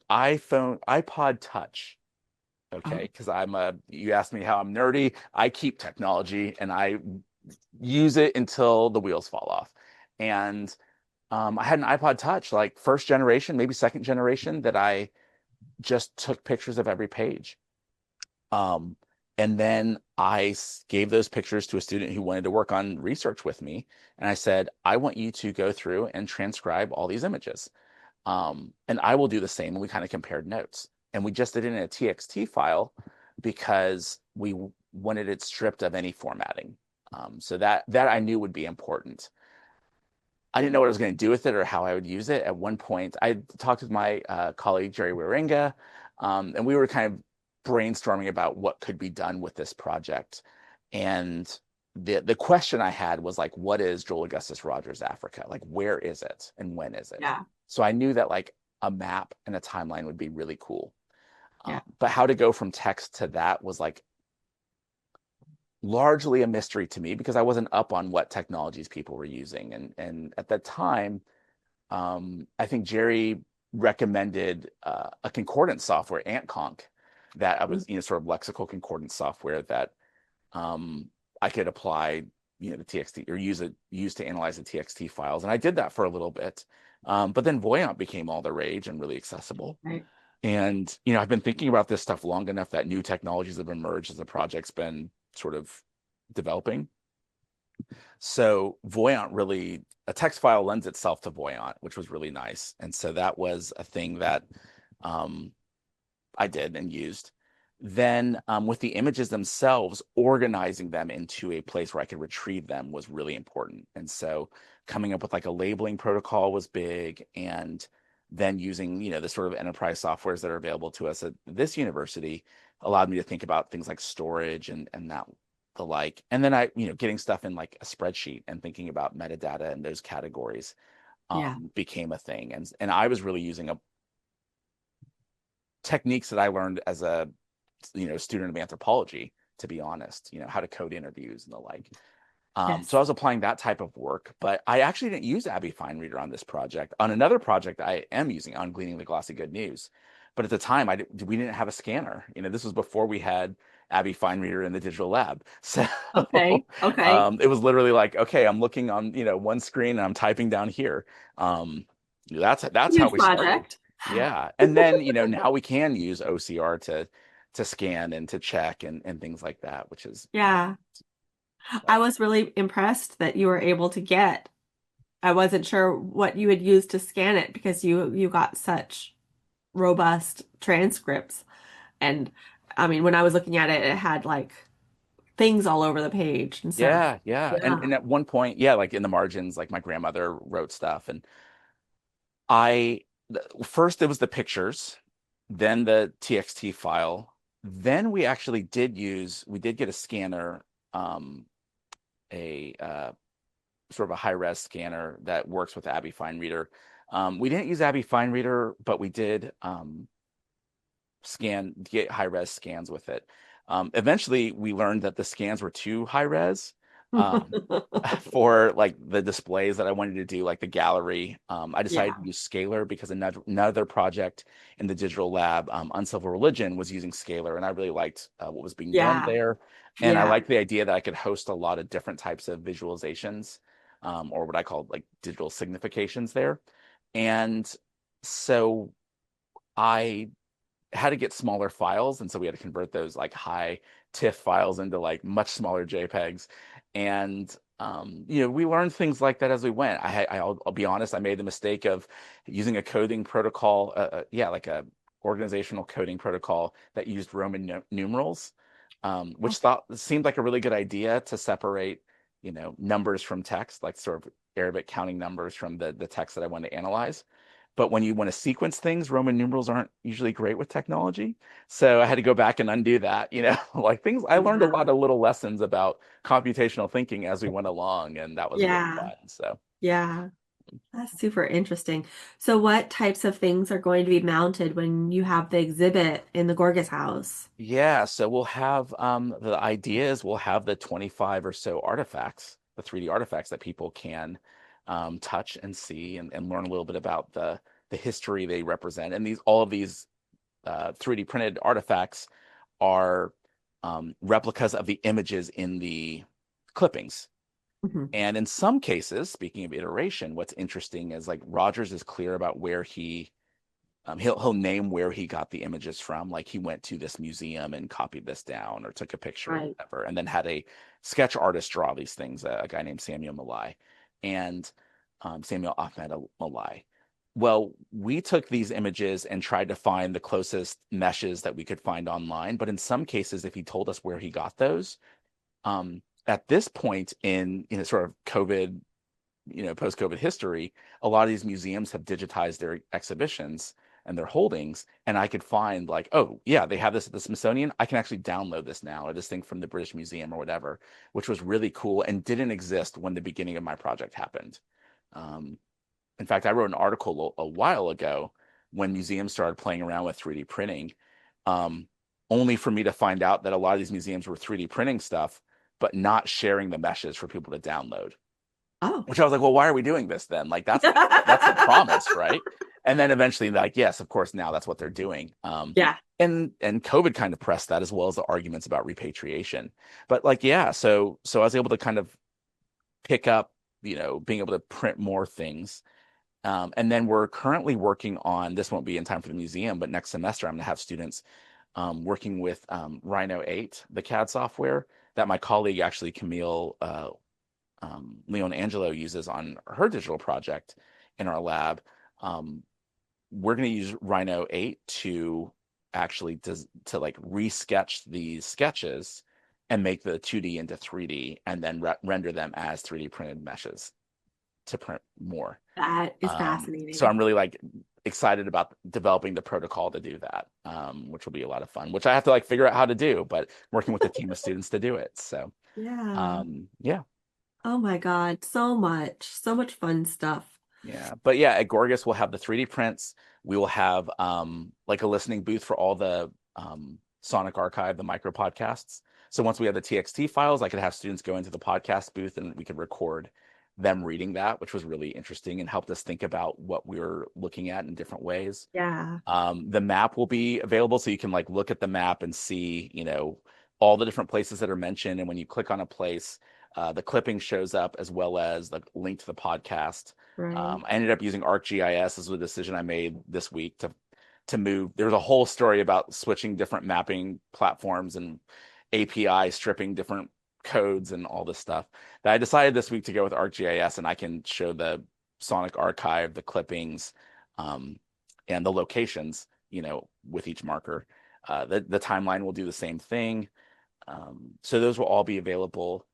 iPhone, iPod Touch. Okay, Oh, because you asked me how I'm nerdy. I keep technology and I use it until the wheels fall off. And I had an iPod Touch, like first generation, maybe second generation, that I just took pictures of every page. Um, and then gave those pictures to a student who wanted to work on research with me. And I said, I want you to go through and transcribe all these images. And I will do the same. And we kind of compared notes. And we just did it in a TXT file because we wanted it stripped of any formatting. So that I knew would be important. I didn't know what I was going to do with it or how I would use it. At one point, I talked with my colleague Jerry Waringa, and we were kind of brainstorming about what could be done with this project. And the question I had was like, what is Joel Augustus Rogers Africa? Like, where is it and when is it? yeah, So I knew that like a map and a timeline would be really cool. yeah, But how to go from text to that was like largely a mystery to me because I wasn't up on what technologies people were using. And at that time, I think Jerry recommended a concordance software, AntConc, that I was, sort of lexical concordance software that I could apply, the TXT or use to analyze the TXT files. And I did that for a little bit. But then Voyant became all the rage and really accessible. right. And, I've been thinking about this stuff long enough that new technologies have emerged as the project's been sort of developing. So Voyant really, a text file lends itself to Voyant, which was really nice. And so that was a thing that um, I did and used. Then with the images themselves, organizing them into a place where I could retrieve them was really important. And so coming up with like a labeling protocol was big. And then using, the sort of enterprise softwares that are available to us at this university allowed me to think about things like storage and that the like. And then getting stuff in like a spreadsheet and thinking about metadata and those categories Yeah. became a thing. And I was really using a techniques that I learned as a student of anthropology, to be honest, how to code interviews and the like. So I Yes. was applying that type of work, but I actually didn't use Abby Fine on this project. On another project, I am using on Gleaning the Glossy Good News, but at the time, we didn't have a scanner. This was before we had Abby Fine in the digital lab, so Okay. Okay. it was literally like, okay, I'm looking on one screen and I'm typing down here. Um, that's how Huge we started. project. Yeah, and then now we can use OCR to scan and to check and things like that, which is Yeah. I was really impressed that you were able to get. I wasn't sure what you had used to scan it because you got such robust transcripts. And I mean, when I was looking at it, it had like things all over the page. And so, yeah. yeah. And at one point, yeah, like in the margins, like my grandmother wrote stuff, and I first it was the pictures, then the TXT file, then we did get a scanner, a sort of a high res scanner that works with Abby Fine Reader. We didn't use Abby Fine Reader, but we did get high res scans with it. Eventually, we learned that the scans were too high res um, for like the displays that I wanted to do, like the gallery. I decided Yeah. to use Scalar because another project in the digital lab, Uncivil Religion, was using Scalar, and I really liked what was being done Yeah. there. And I Yeah. liked the idea that I could host a lot of different types of visualizations, or what I call like digital significations there. And so I had to get smaller files, and so we had to convert those like high TIFF files into like much smaller JPEGs. And we learned things like that as we went. I'll be honest, I made the mistake of using a coding protocol, like a organizational coding protocol that used Roman numerals, which seemed like a really good idea to separate, numbers from text, like sort of Arabic counting numbers from the text that I wanted to analyze. But when you want to sequence things, Roman numerals aren't usually great with technology. So I had to go back and undo that, like things. I learned a lot of little lessons about computational thinking as we went along, and that was really Yeah. fun. So Yeah. That's super interesting. So what types of things are going to be mounted when you have the exhibit in the Gorgas house? yeah, so we'll have the idea is we'll have the 25 or so artifacts, the 3D artifacts that people can touch and see and learn a little bit about the history they represent. And all of these 3D printed artifacts are replicas of the images in the clippings. Mhm. And in some cases, speaking of iteration, what's interesting is like Rogers is clear about where he'll name where he got the images from. Like he went to this museum and copied this down or took a picture or Right. whatever, and then had a sketch artist draw these things, a guy named Samuel Malai and Samuel Ahmed Malai. Well, we took these images and tried to find the closest meshes that we could find online. But in some cases, if he told us where he got those, at this point in sort of COVID, post-COVID history, a lot of these museums have digitized their exhibitions and their holdings, and I could find like, oh yeah, they have this at the Smithsonian. I can actually download this now, or this thing from the British Museum or whatever, which was really cool and didn't exist when the beginning of my project happened. Um, in fact, I wrote an article a while ago when museums started playing around with 3D printing, um, only for me to find out that a lot of these museums were 3D printing stuff, but not sharing the meshes for people to download. Oh. Which I was like, well, why are we doing this then? Like that's the promise, right? And then eventually, like, yes, of course, now that's what they're doing. Yeah. And COVID kind of pressed that, as well as the arguments about repatriation. But like, yeah, so I was able to kind of pick up, being able to print more things. And then we're currently working on, this won't be in time for the museum, but next semester I'm going to have students working with Rhino 8, the CAD software that my colleague, actually Camille Leon Angelo, uses on her digital project in our lab. We're going to use Rhino 8 to actually to like resketch these sketches and make the 2D into 3D, and then render them as 3D printed meshes to print more. That is So fascinating. I'm really like excited about developing the protocol to do that, which will be a lot of fun, which I have to like figure out how to do, but working with a team of students to do it. So Yeah. yeah. Oh my God. So much fun stuff. Yeah, but yeah, at Gorgas we'll have the 3D prints. We will have like a listening booth for all the Sonic Archive, the micro podcasts. So once we have the TXT files, I could have students go into the podcast booth and we could record them reading that, which was really interesting and helped us think about what we were looking at in different ways. Yeah. The map will be available, so you can like look at the map and see, all the different places that are mentioned. And when you click on a place, the clipping shows up as well as the link to the podcast. Right. I ended up using ArcGIS as a decision I made this week to to move. There's a whole story about switching different mapping platforms and API stripping different codes and all this stuff, that I decided this week to go with ArcGIS, and I can show the sonic archive, the clippings, and the locations, with each marker. The timeline will do the same thing. So those will all be available.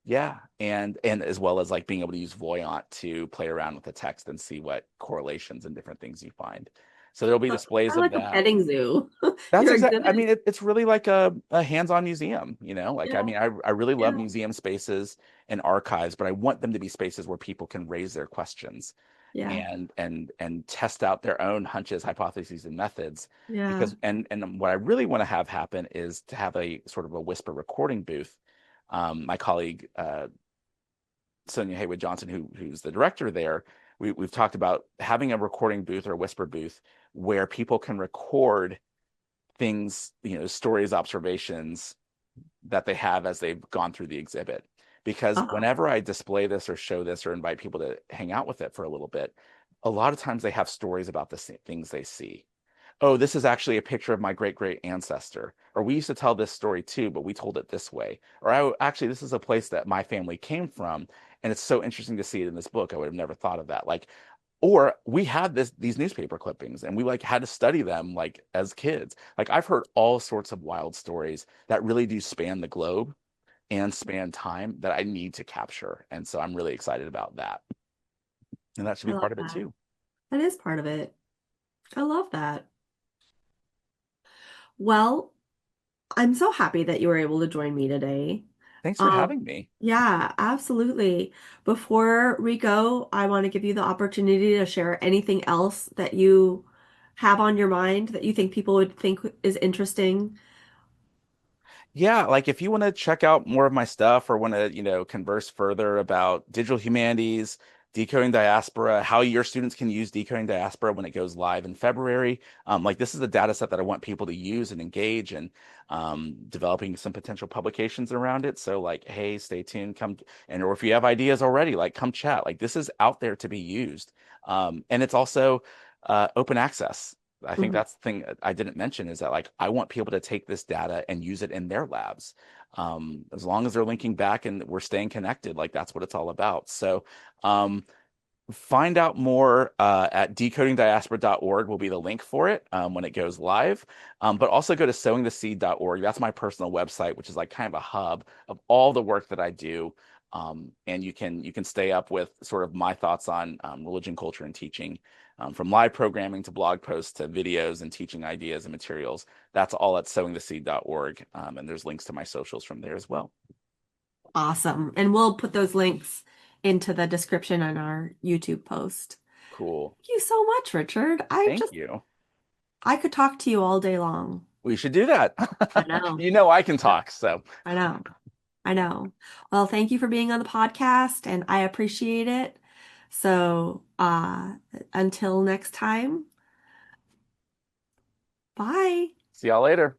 And as well as like being able to use Voyant to play around with the text and see what correlations and different things you find. So there'll be displays of that. A petting zoo. That's exactly. I mean, it's really like a hands-on museum. I mean, I really love museum spaces and archives, but I want them to be spaces where people can raise their questions, and test out their own hunches, hypotheses, and methods. Because and what I really want to have happen is to have a sort of a whisper recording booth. My colleague Sonia Haywood Johnson, who's the director there, we've talked about having a recording booth or a whisper booth where people can record things, stories, observations that they have as they've gone through the exhibit. Because whenever I display this or show this or invite people to hang out with it for a little bit, a lot of times they have stories about the things they see. Oh, this is actually a picture of my great-great ancestor. Or we used to tell this story too, but we told it this way. Or actually, this is a place that my family came from, and it's so interesting to see it in this book. I would have never thought of that. Or we had these newspaper clippings, and we had to study them as kids. I've heard all sorts of wild stories that really do span the globe and span time that I need to capture. And so I'm really excited about that. And that should be part of it too. That is part of it. I love that. Well, I'm so happy that you were able to join me today. Thanks for having me. Yeah, absolutely. Before we go, I want to give you the opportunity to share anything else that you have on your mind that you think people would think is interesting. Yeah, if you want to check out more of my stuff or want to, converse further about digital humanities, Decoding Diaspora, how your students can use Decoding Diaspora when it goes live in February. This is a data set that I want people to use and engage in, developing some potential publications around it. So hey, stay tuned, or if you have ideas already, come chat. This is out there to be used. And it's also open access. I think that's the thing I didn't mention is that I want people to take this data and use it in their labs. As long as they're linking back and we're staying connected, that's what it's all about. So find out more at decodingdiaspora.org will be the link for it when it goes live. But also go to sowingtheseed.org. That's my personal website, which is kind of a hub of all the work that I do. And you can stay up with sort of my thoughts on religion, culture, and teaching, from live programming to blog posts to videos and teaching ideas and materials. That's all at sowingtheseed.org. And there's links to my socials from there as well. Awesome. And we'll put those links into the description on our YouTube post. Cool. Thank you so much, Richard. Thank you. I could talk to you all day long. We should do that. I know. I can talk, so. I know. Well, thank you for being on the podcast, and I appreciate it. So, until next time, bye. See y'all later.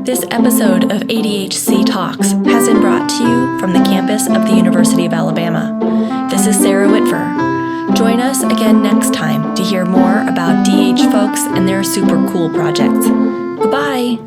This episode of ADHC Talks has been brought to you from the campus of the University of Alabama. This is Sara Whitver. Join us again next time to hear more about DH folks and their super cool projects. Goodbye.